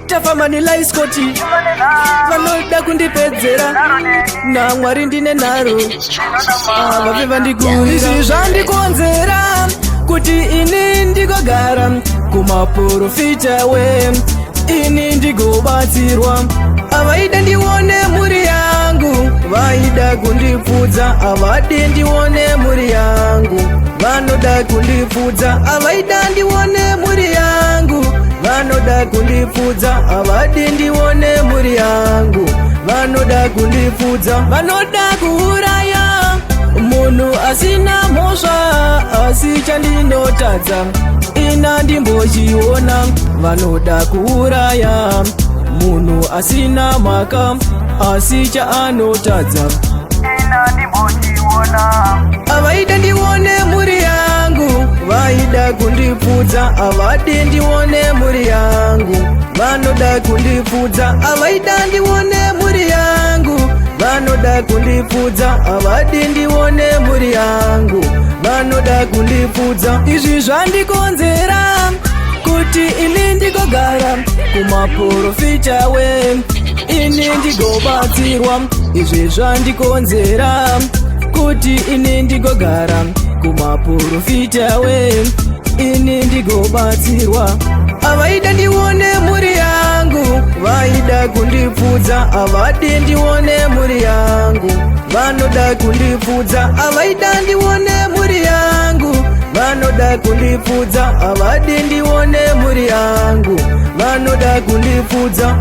tafamba nelaiskoti vanoda kundipedzera naMwari ndine nharo vape vandigurira izvi zvandikonzera kuti ini ndigogara kumaprofita we ini ndigobatsirwa avaida ndione mhuri yangu vaida kundipfudza avadi ndione mhuri yangu vanoda kundipfudza avaida ndione mhuri yangu vanoda kundipfudza avadi ndione mhuri yangu vanoda kundipfudza vanoda kuuraya munhu asina mhosva asi chandinotadza ina ndimbochiona vanoda kuuraya munhu asina mhaka asi chaanotadza ina ndimbochiona avaida ndione mhuri yangu vaida kundipfudza avadi ndione mhuri yangu vanoda kundipfudza avaida ndione mhuri yangu vanoda kundipfudza avadi ndione mhuri yangu vanoda kundipfudza izvi zvandikonzera kuti ini ndigogara kumaprofita we ini ndigobatsirwa izvi zvandikonzera kuti ini ndigogara kumaprofita we ini ndigobatsirwa avaida ndione mhuri yangu vaida kundipfudza avadi ndione mhuri yangu vanoda kundipfudza avaida ndione mhuri yangu vanoda kundipfudza avadi ndione mhuri yangu vanoda kundipfudza